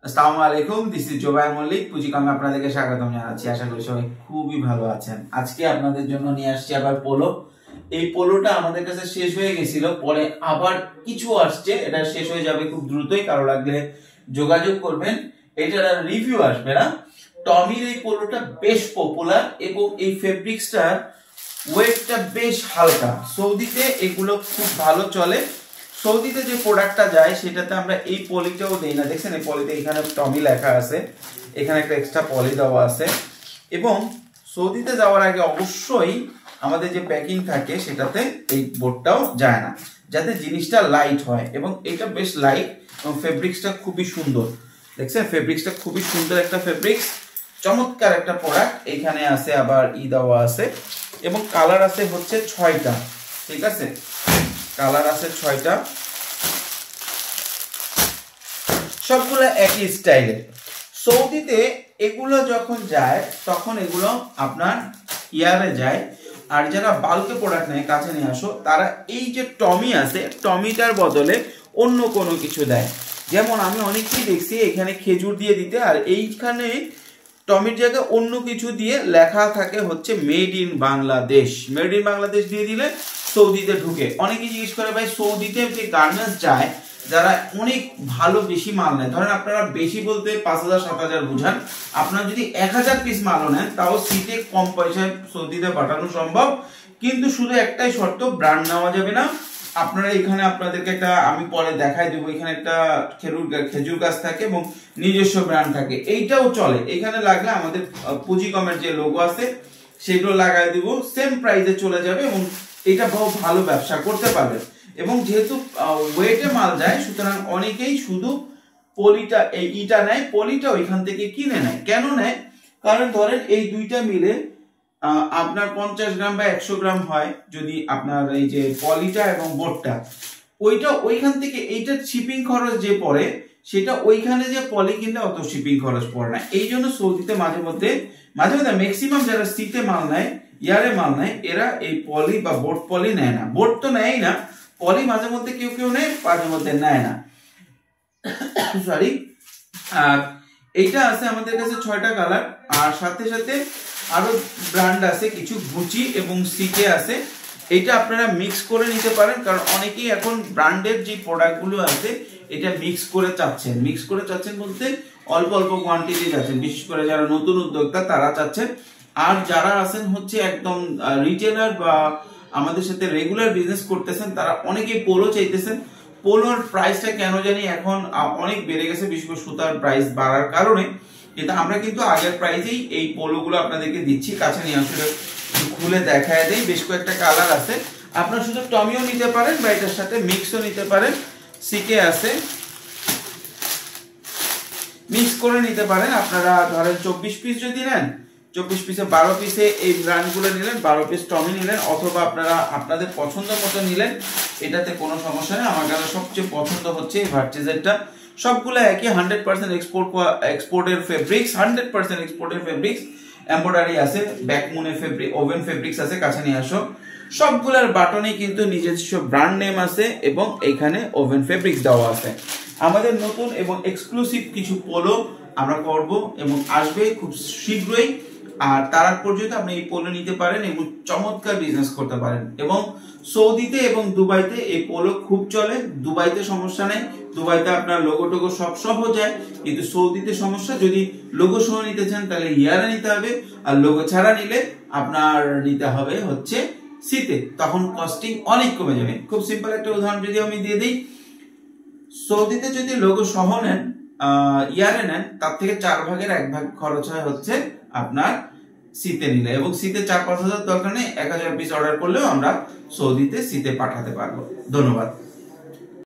আসসালামু আলাইকুম, this is Zobayer Mallick. পুঁজিকমে আপনাদেরকে স্বাগতম জানাচ্ছি। আশা করি সবাই খুবই ভালো আছেন। আজকে আপনাদের জন্য নিয়ে আসছি আবার পোলো। এই পোলোটা আমাদের কাছে শেষ হয়ে গেছিল, পরে আবার কিছু আসছে। এটা শেষ হয়ে যাবে খুব দ্রুতই, কারো লাগলে যোগাযোগ করবেন। এটার রিভিউ আসবে না। টমির এই পোলোটা বেশ পপুলার এবং এই ফেব্রিক্সটার ওয়েটটা বেশ হালকা। সৌদিতে এগুলো খুব ভালো চলে। সৌদিতে যে প্রোডাক্টটা যায় সেটাতে আমরা এই পলিটাও দেই না। দেখছেন এই পলিতে এখানে টমি লেখা আছে, এখানে একটা এক্সট্রা পলি দেওয়া আছে। এবং সৌদিতে যাওয়ার আগে অবশ্যই আমাদের যে প্যাকিং থাকে সেটাতে এই বোর্ডটাও যায় না, যাতে জিনিসটা লাইট হয়। এবং এটা বেশ লাইট এবং ফেব্রিক্সটা খুবই সুন্দর। দেখছেন ফেব্রিক্সটা খুবই সুন্দর একটা ফেব্রিক্স, চমৎকার একটা প্রোডাক্ট। এখানে আছে আবার দেওয়া আছে এবং কালার আছে হচ্ছে 6টা। ঠিক আছে, কালার আছে 6টা, সবগুলো একই স্টাইলের। সৌদিতে এগুলো যখন যায় তখন এগুলো আপনার ইয়ারে যায়। আর যারা বাল্কে প্রোডাক্ট নেয়, কাছে নিয়ে আসো, তারা এই যে টমি আছে, টমিটার বদলে অন্য কোনো কিছু দেয়। যেমন আমি অনেকেই দেখছি এখানে খেজুর দিয়ে দিতে, আর এইখানে টমির জায়গায় অন্য কিছু দিয়ে লেখা থাকে হচ্ছে made in Bangladesh. Made in Bangladesh দিয়ে দিলে সৌদিতে ঢুকে। অনেকেই জিজ্ঞেস করে ভাই সৌদিতে যে গার্মেন্টস যায় যারা অনেক ভালো বেশি মাল নেয়, ধরেন আপনারা বেশি বলতে 5000 7000 বুঝান, আপনারা যদি 1000 পিস মালও নেন তাও সিটে কম পয়সায় সৌদিতে পাঠানো সম্ভব। কিন্তু শুধু একটাই শর্ত, ব্র্যান্ড নেওয়া যাবে না। আপনারা এখানে আপনাদেরকে একটা আমি পরে দেখাই দেবো, এখানে একটা খেজুর গাছ থাকে এবং নিজস্ব ব্র্যান্ড থাকে, এইটাও চলে। এখানে লাগলে আমাদের পুঁজিকমের যে লোগো আছে সেগুলো লাগাই দিব, সেম প্রাইসে চলে যাবে এবং এটা বহু ভালো ব্যবসা করতে পারবে। এবং যেহেতু ওয়েটে মাল যায়, সুতরাং অনেকেই শুধু পলিটা ইটা নেয়, পলিটা ওইখান থেকে কিনে নেয়। কেন নেয়? কারণ ধরেন এই দুইটা মিলে আপনার 50 গ্রাম বা 100 গ্রাম হয়, যদি আপনার এই যে পলিটা এবং বোর্ডটা, ওইটা ওইখান থেকে এইটার শিপিং খরচ যে পড়ে সেটা ওইখানে যে পলি কিনলে অত শিপিং খরচ পড়ে না। এই জন্য সৌদিতে মাঝে মধ্যে ম্যাক্সিমাম যারা সিতে মাল নেয়, ইয়ারে মাল নেয়, এরা এই পলি বা বোর্ড পলি নেয় না। বোর্ড তো নেয় না, পলি মাঝে মধ্যে কেউ কেউ নেয়, মাঝে মধ্যে নেয় না। সরি। আর এইটা আছে আমাদের কাছে 6টা কালার, আর সাথে সাথে আরো ব্র্যান্ড আছে কিছু, গুচি এবং সিকে আছে। এটা আপনারা মিক্স করে নিতে পারেন, কারণ অনেকেই এখন ব্র্যান্ডের যে প্রোডাক্টগুলো আছে এটা মিক্স করে চাচ্ছেন বলতে অল্প অল্প কোয়ান্টিটি চাচ্ছেন, বিশেষ করে যারা নতুন উদ্যোক্তা তারা চাচ্ছেন। আর যারা আছেন হচ্ছে একদম রিটেলার বা আমাদের সাথে রেগুলার বিজনেস করতেছেন, তারা অনেকেই পোলো চাইতেছেন। পোলোর প্রাইসটা কেন জানি এখন অনেক বেড়ে গেছে, বিশেষ করে সুতার প্রাইস বাড়ার কারণে। কিন্তু আমরা কিন্তু আগের প্রাইসেই এই পোলোগুলো আপনাদেরকে দিচ্ছি। কাছে নিয়ে আসলে খুলে দেখায় দেই, বেশ কয়েকটা কালার আছে। আপনারা শুধু টমিও নিতে পারেন বা এটার সাথে মিক্সও নিতে পারেন। সিকে আছে, মিক্স করে নিতে পারেন। আপনারা ধরেন 24 পিস যদি নেন, 24 পিসে 12 পিসে এই ব্র্যান্ডগুলো নিলেন, 12 পিস টমি নিলেন, অথবা আপনারা আপনাদের পছন্দ মতো নিলেন, এটাতে কোনো সমস্যা নেই। আমার কাছে সবচেয়ে পছন্দ হচ্ছে এই ভার্টিজেরটা। সবগুলো একই 100% এক্সপোর্টের ফেব্রিক্স, 100% এক্সপোর্টের ফেব্রিক্স। এমব্রয়ডারি আছে, ব্যাকমুনে ফেব্রিক, ওভেন ফেব্রিক্স আছে। কাছে নিয়ে আসো। সবগুলোর বাটনে কিন্তু নিজস্ব ব্র্যান্ড নেম আছে এবং এখানে ওভেন ফেব্রিক্স দেওয়া আছে। আমাদের নতুন এবং এক্সক্লুসিভ কিছু পোলো আমরা করব এবং আসবে খুব শীঘ্রই। আর তার আগ পর্যন্ত আপনি এই পোলো নিতে পারেন এবং চমৎকার বিজনেস করতে পারেন। এবং সৌদিতে এবং দুবাইতে এই পোলো খুব চলে। দুবাইতে সমস্যা নেই, দুবাইতে আপনার লোগো টোগো সব সহ যায়। কিন্তু সৌদিতে সমস্যা, যদি লোগো সহ নিতে চান তাহলে ইয়ারে নিতে হবে, আর লোগো ছাড়া নিলে আপনার নিতে হবে হচ্ছে সিতে, তখন কস্টিং অনেক কমে যাবে। খুব সিম্পল একটা উদাহরণ যদি আমি দিয়ে দিই, সৌদিতে যদি লোগো সহ নেন, ইয়ারে নেন, তার থেকে 4 ভাগের 1 ভাগ খরচ হয় হচ্ছে আপনার সিতে নিলে। এবং সিতে 4-5 হাজার দরকার নেই, 1000 পিস অর্ডার করলেও আমরা সৌদিতে সিতে পাঠাতে পারবো। ধন্যবাদ।